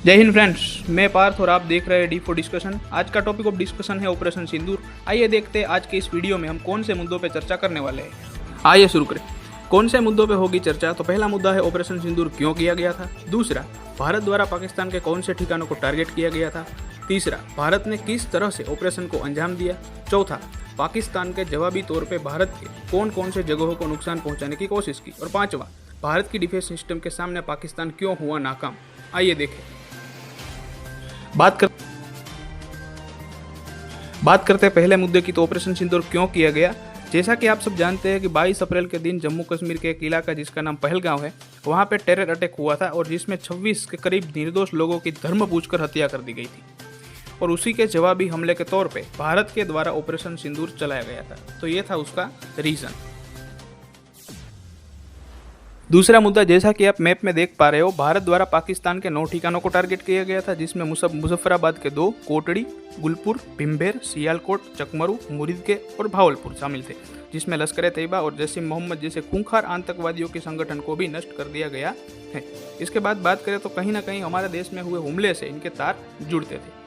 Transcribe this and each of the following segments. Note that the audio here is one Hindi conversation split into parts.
जय हिंद फ्रेंड्स, मैं पार्थ और आप देख रहे हैं डी फॉर डिस्कशन। आज का टॉपिक ऑफ डिस्कशन है ऑपरेशन सिंदूर। आइए देखते हैं आज के इस वीडियो में हम कौन से मुद्दों पर चर्चा करने वाले हैं। आइए शुरू करें। कौन से मुद्दों पे होगी चर्चा? तो पहला मुद्दा है ऑपरेशन सिंदूर क्यों किया गया था। दूसरा, भारत द्वारा पाकिस्तान के कौन से ठिकानों को टारगेट किया गया था। तीसरा, भारत ने किस तरह से ऑपरेशन को अंजाम दिया। चौथा, पाकिस्तान के जवाबी तौर पे भारत के कौन कौन से जगहों को नुकसान पहुंचाने की कोशिश की। और पांचवा, भारत की डिफेंस सिस्टम के सामने पाकिस्तान क्यों हुआ नाकाम। आइए देखें। बात करते हैं पहले मुद्दे की। तो ऑपरेशन सिंदूर क्यों किया गया। जैसा कि आप सब जानते हैं कि 22 अप्रैल के दिन जम्मू कश्मीर के एक इलाका जिसका नाम पहलगांव है, वहां पे टेरर अटैक हुआ था और जिसमें 26 के करीब निर्दोष लोगों की धर्म पूछकर हत्या कर दी गई थी। और उसी के जवाबी हमले के तौर पे भारत के द्वारा ऑपरेशन सिंदूर चलाया गया था। तो ये था उसका रीजन। दूसरा मुद्दा, जैसा कि आप मैप में देख पा रहे हो, भारत द्वारा पाकिस्तान के 9 ठिकानों को टारगेट किया गया था, जिसमें मुजफ्फराबाद के 2, कोटड़ी, गुलपुर, भीमबेर, सियालकोट, चकमरू, मुरीदके और भावलपुर शामिल थे, जिसमें लश्कर ए तैयबा और जैश ए मोहम्मद जैसे खूंखार आतंकवादियों के संगठन को भी नष्ट कर दिया गया है। इसके बाद बात करें तो कहीं ना कहीं हमारे देश में हुए हमले से इनके तार जुड़ते थे।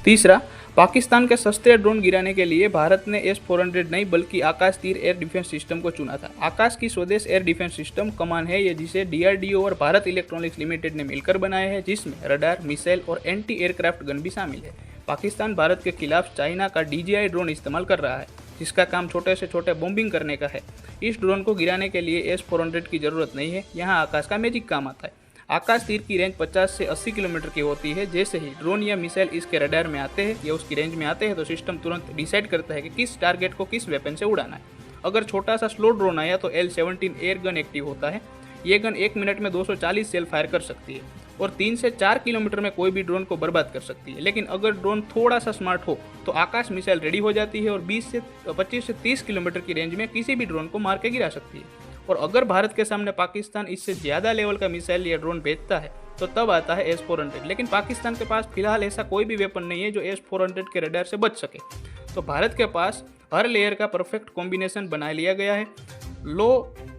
तीसरा, पाकिस्तान के सस्ते ड्रोन गिराने के लिए भारत ने S-400 नहीं बल्कि आकाश तीर एयर डिफेंस सिस्टम को चुना था। आकाश की स्वदेश एयर डिफेंस सिस्टम कमान है ये, जिसे DRDO और भारत इलेक्ट्रॉनिक्स लिमिटेड ने मिलकर बनाया है, जिसमें रडार, मिसाइल और एंटी एयरक्राफ्ट गन भी शामिल है। पाकिस्तान भारत के खिलाफ चाइना का DJI ड्रोन इस्तेमाल कर रहा है, जिसका काम छोटे से छोटे बॉम्बिंग करने का है। इस ड्रोन को गिराने के लिए S-400 की जरूरत नहीं है, यहाँ आकाश का मैजिक काम आता है। आकाश तीर की रेंज 50 से 80 किलोमीटर की होती है। जैसे ही ड्रोन या मिसाइल इसके रडार में आते हैं या उसकी रेंज में आते हैं तो सिस्टम तुरंत डिसाइड करता है कि किस टारगेट को किस वेपन से उड़ाना है। अगर छोटा सा स्लो ड्रोन आया तो L-17 एयर गन एक्टिव होता है। ये गन 1 मिनट में 240 सेल फायर कर सकती है और 3 से 4 किलोमीटर में कोई भी ड्रोन को बर्बाद कर सकती है। लेकिन अगर ड्रोन थोड़ा सा स्मार्ट हो तो आकाश मिसाइल रेडी हो जाती है और 25 से 30 किलोमीटर की रेंज में किसी भी ड्रोन को मार के गिरा सकती है। और अगर भारत के सामने पाकिस्तान इससे ज़्यादा लेवल का मिसाइल या ड्रोन भेजता है तो तब आता है S-400। लेकिन पाकिस्तान के पास फिलहाल ऐसा कोई भी वेपन नहीं है जो S-400 के रडार से बच सके। तो भारत के पास हर लेयर का परफेक्ट कॉम्बिनेशन बना लिया गया है। लो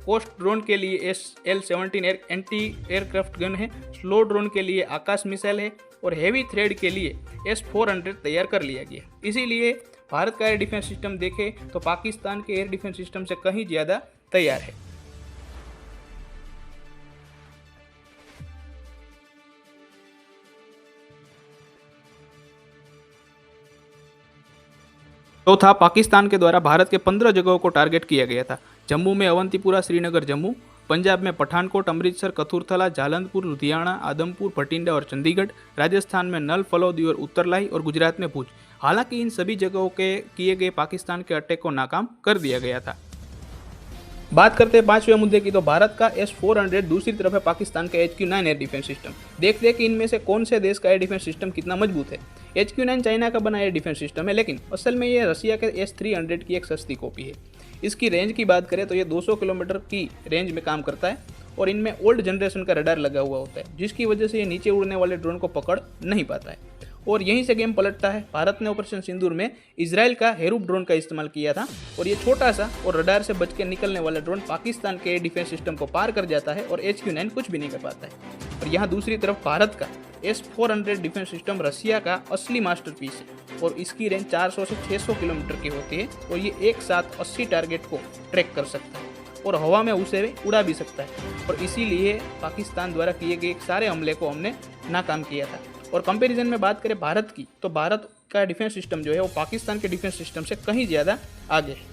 कोस्ट ड्रोन के लिए L-17 एंटी एयरक्राफ्ट गन है, स्लो ड्रोन के लिए आकाश मिसाइल है और हेवी थ्रेड के लिए S-400 तैयार कर लिया गया। इसीलिए भारत का एयर डिफेंस सिस्टम देखें तो पाकिस्तान के एयर डिफेंस सिस्टम से कहीं ज़्यादा तैयार है। चौथा, पाकिस्तान के द्वारा भारत के 15 जगहों को टारगेट किया गया था। जम्मू में अवंतीपुरा, श्रीनगर जम्मू, पंजाब में पठानकोट, अमृतसर, कथुरथला, जालंधपुर, लुधियाना, आदमपुर, भटिंडा और चंडीगढ़, राजस्थान में नल, फलौदी और उत्तरलाई और गुजरात में भुज। हालांकि इन सभी जगहों के किए गए पाकिस्तान के अटैक को नाकाम कर दिया गया था। बात करते हैं 5वें मुद्दे की। तो भारत का S-400, दूसरी तरफ है पाकिस्तान का HQ-9 एयर डिफेंस सिस्टम। देखते हैं कि इनमें से कौन से देश का एयर डिफेंस सिस्टम कितना मजबूत है। HQ-9 चाइना का बना एयर डिफेंस सिस्टम है, लेकिन असल में ये रसिया के S-300 की एक सस्ती कॉपी है। इसकी रेंज की बात करें तो ये 200 किलोमीटर की रेंज में काम करता है और इनमें ओल्ड जनरेशन का रडार लगा हुआ होता है, जिसकी वजह से ये नीचे उड़ने वाले ड्रोन को पकड़ नहीं पाता है और यहीं से गेम पलटता है। भारत ने ऑपरेशन सिंदूर में इजराइल का हेरूप ड्रोन का इस्तेमाल किया था और ये छोटा सा और रडार से बच के निकलने वाला ड्रोन पाकिस्तान के एयर डिफेंस सिस्टम को पार कर जाता है और HQ-9 कुछ भी नहीं कर पाता है। और यहाँ दूसरी तरफ भारत का S-400 डिफेंस सिस्टम रसिया का असली मास्टरपीस है और इसकी रेंज 400 से 600 किलोमीटर की होती है और ये एक साथ 80 टारगेट को ट्रैक कर सकता है और हवा में उसे उड़ा भी सकता है। और इसीलिए पाकिस्तान द्वारा किए गए सारे हमले को हमने नाकाम किया था। और कंपैरिजन में बात करें भारत की, तो भारत का डिफेंस सिस्टम जो है वो पाकिस्तान के डिफेंस सिस्टम से कहीं ज़्यादा आगे है।